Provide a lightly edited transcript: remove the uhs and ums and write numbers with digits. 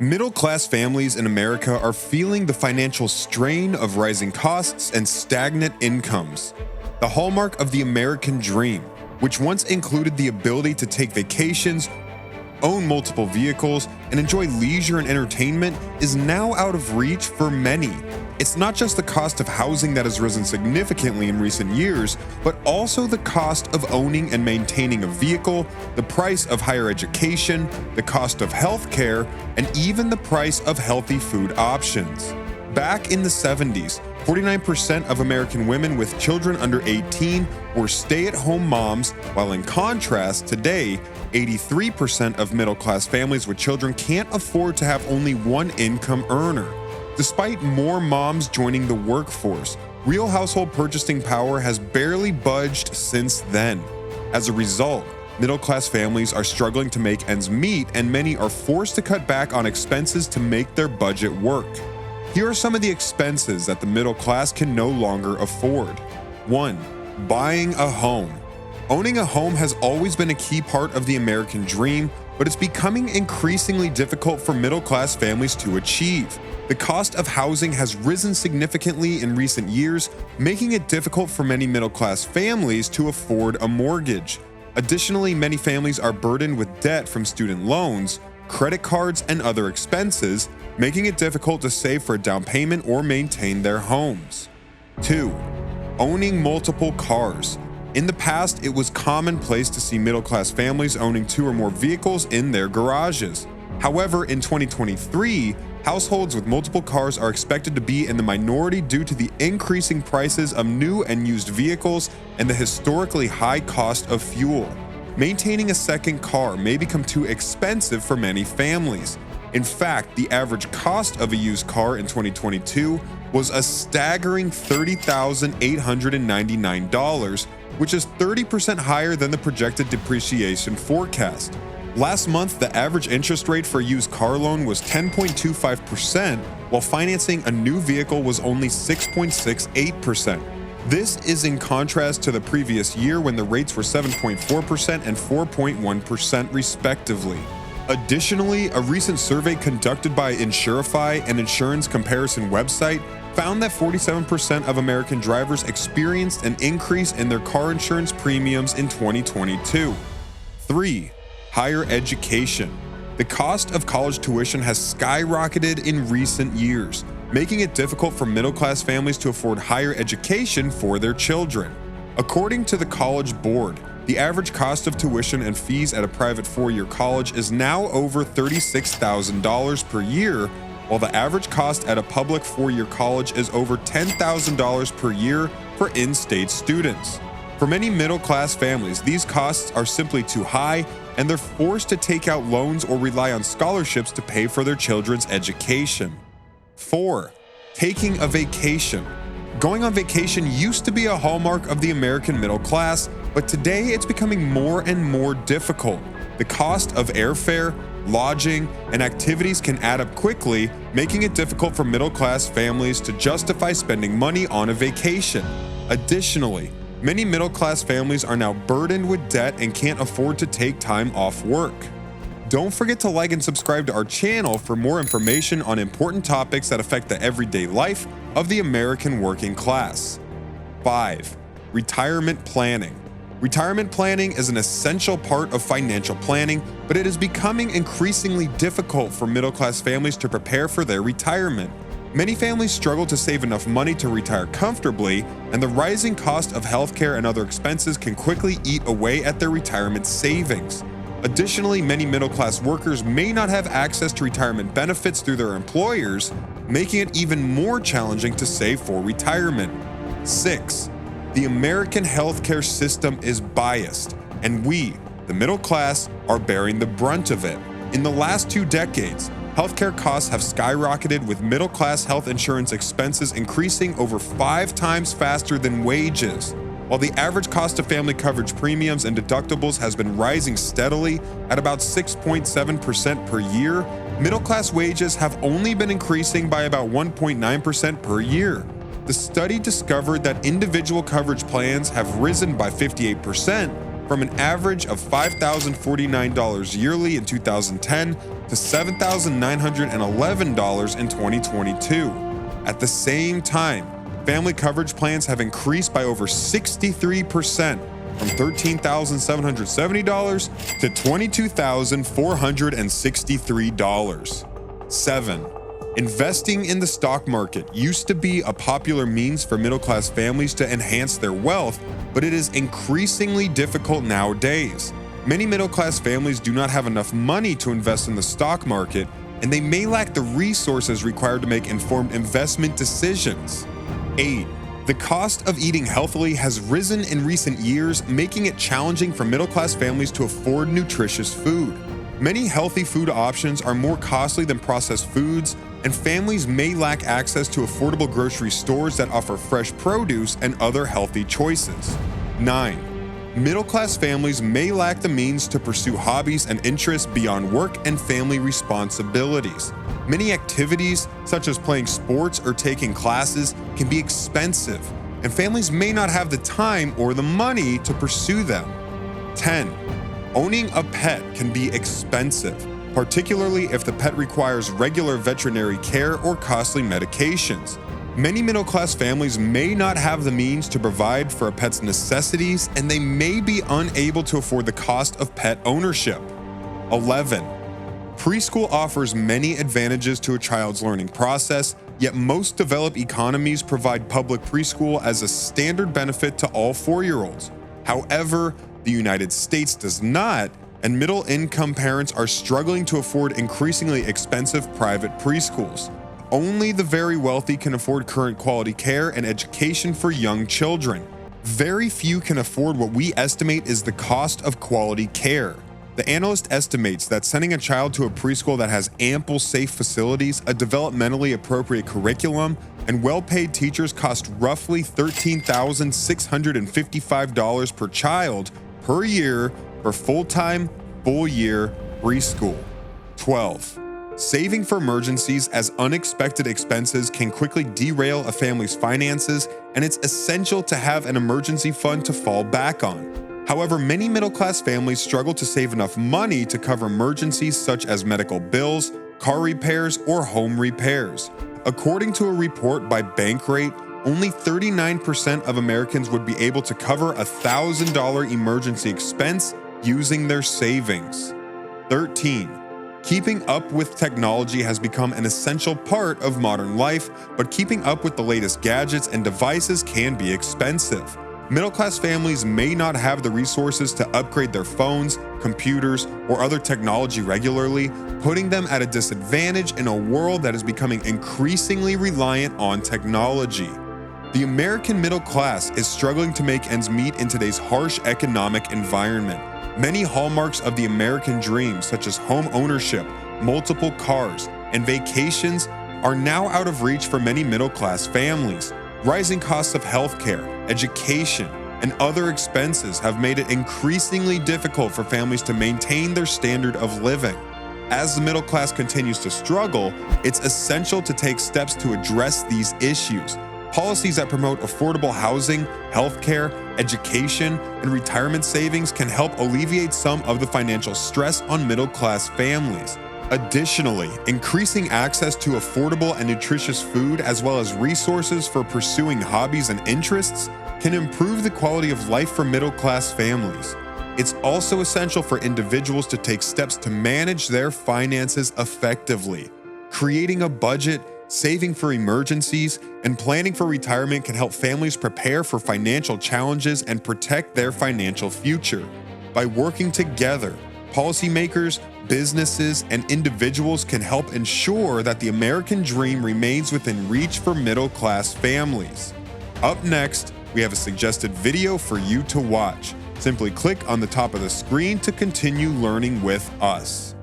Middle-class families in America are feeling the financial strain of rising costs and stagnant incomes. The hallmark of the American dream, which once included the ability to take vacations, own multiple vehicles, and enjoy leisure and entertainment, is now out of reach for many. It's not just the cost of housing that has risen significantly in recent years, but also the cost of owning and maintaining a vehicle, the price of higher education, the cost of healthcare, and even the price of healthy food options. Back in the 70s, 49% of American women with children under 18 were stay-at-home moms, while in contrast, today, 83% of middle-class families with children can't afford to have only one income earner. Despite more moms joining the workforce, real household purchasing power has barely budged since then. As a result, middle-class families are struggling to make ends meet, and many are forced to cut back on expenses to make their budget work. Here are some of the expenses that the middle class can no longer afford. 1. Buying a home. Owning a home has always been a key part of the American dream, but it's becoming increasingly difficult for middle-class families to achieve. The cost of housing has risen significantly in recent years, making it difficult for many middle-class families to afford a mortgage. Additionally, many families are burdened with debt from student loans, credit cards, and other expenses, making it difficult to save for a down payment or maintain their homes. 2. Owning multiple cars. In the past, it was commonplace to see middle-class families owning 2 or more vehicles in their garages. However, in 2023, households with multiple cars are expected to be in the minority due to the increasing prices of new and used vehicles and the historically high cost of fuel. Maintaining a second car may become too expensive for many families. In fact, the average cost of a used car in 2022 was a staggering $30,899, which is 30% higher than the projected depreciation forecast. Last month, the average interest rate for a used car loan was 10.25%, while financing a new vehicle was only 6.68%. This is in contrast to the previous year when the rates were 7.4% and 4.1% respectively. Additionally, a recent survey conducted by Insurify, an insurance comparison website, found that 47% of American drivers experienced an increase in their car insurance premiums in 2022. 3. Higher education. The cost of college tuition has skyrocketed in recent years, making it difficult for middle-class families to afford higher education for their children. According to the College Board, the average cost of tuition and fees at a private 4-year college is now over $36,000 per year, while the average cost at a public 4-year college is over $10,000 per year for in-state students. For many middle-class families, these costs are simply too high, and they're forced to take out loans or rely on scholarships to pay for their children's education. 4. Taking a vacation. Going on vacation used to be a hallmark of the American middle class, but today it's becoming more and more difficult. The cost of airfare, lodging, and activities can add up quickly, making it difficult for middle-class families to justify spending money on a vacation. Additionally, many middle-class families are now burdened with debt and can't afford to take time off work. Don't forget to like and subscribe to our channel for more information on important topics that affect the everyday life of the American working class. 5. Retirement planning. Retirement planning is an essential part of financial planning, but it is becoming increasingly difficult for middle-class families to prepare for their retirement. Many families struggle to save enough money to retire comfortably, and the rising cost of healthcare and other expenses can quickly eat away at their retirement savings. Additionally, many middle-class workers may not have access to retirement benefits through their employers, making it even more challenging to save for retirement. 6. The American healthcare system is biased, and we, the middle class, are bearing the brunt of it. In the last 2 decades, healthcare costs have skyrocketed, with middle-class health insurance expenses increasing over 5 times faster than wages. While the average cost of family coverage premiums and deductibles has been rising steadily at about 6.7% per year, middle-class wages have only been increasing by about 1.9% per year. The study discovered that individual coverage plans have risen by 58%, from an average of $5,049 yearly in 2010 to $7,911 in 2022. At the same time, family coverage plans have increased by over 63%, from $13,770 to $22,463. 7. Investing in the stock market used to be a popular means for middle-class families to enhance their wealth, but it is increasingly difficult nowadays. Many middle-class families do not have enough money to invest in the stock market, and they may lack the resources required to make informed investment decisions. 8. The cost of eating healthily has risen in recent years, making it challenging for middle-class families to afford nutritious food. Many healthy food options are more costly than processed foods, and families may lack access to affordable grocery stores that offer fresh produce and other healthy choices. 9. Middle-class families may lack the means to pursue hobbies and interests beyond work and family responsibilities. Many activities, such as playing sports or taking classes, can be expensive, and families may not have the time or the money to pursue them. 10. Owning a pet can be expensive, particularly if the pet requires regular veterinary care or costly medications. Many middle-class families may not have the means to provide for a pet's necessities, and they may be unable to afford the cost of pet ownership. 11. Preschool offers many advantages to a child's learning process, yet most developed economies provide public preschool as a standard benefit to all 4-year-olds. However, the United States does not, and middle-income parents are struggling to afford increasingly expensive private preschools. Only the very wealthy can afford current quality care and education for young children. Very few can afford what we estimate is the cost of quality care. The analyst estimates that sending a child to a preschool that has ample safe facilities, a developmentally appropriate curriculum, and well-paid teachers cost roughly $13,655 per child per year for full-time, full-year preschool. 12. Saving for emergencies, as unexpected expenses can quickly derail a family's finances, and it's essential to have an emergency fund to fall back on. However, many middle-class families struggle to save enough money to cover emergencies such as medical bills, car repairs, or home repairs. According to a report by Bankrate, only 39% of Americans would be able to cover a $1,000 emergency expense using their savings. 13. Keeping up with technology has become an essential part of modern life, but keeping up with the latest gadgets and devices can be expensive. Middle-class families may not have the resources to upgrade their phones, computers, or other technology regularly, putting them at a disadvantage in a world that is becoming increasingly reliant on technology. The American middle class is struggling to make ends meet in today's harsh economic environment. Many hallmarks of the American dream, such as home ownership, multiple cars, and vacations, are now out of reach for many middle-class families. Rising costs of healthcare, education, and other expenses have made it increasingly difficult for families to maintain their standard of living. As the middle class continues to struggle, it's essential to take steps to address these issues. Policies that promote affordable housing, healthcare, education, and retirement savings can help alleviate some of the financial stress on middle-class families. Additionally, increasing access to affordable and nutritious food, as well as resources for pursuing hobbies and interests, can improve the quality of life for middle-class families. It's also essential for individuals to take steps to manage their finances effectively. Creating a budget, saving for emergencies, and planning for retirement can help families prepare for financial challenges and protect their financial future. By working together, policymakers, businesses, and individuals can help ensure that the American dream remains within reach for middle-class families. Up next, we have a suggested video for you to watch. Simply click on the top of the screen to continue learning with us.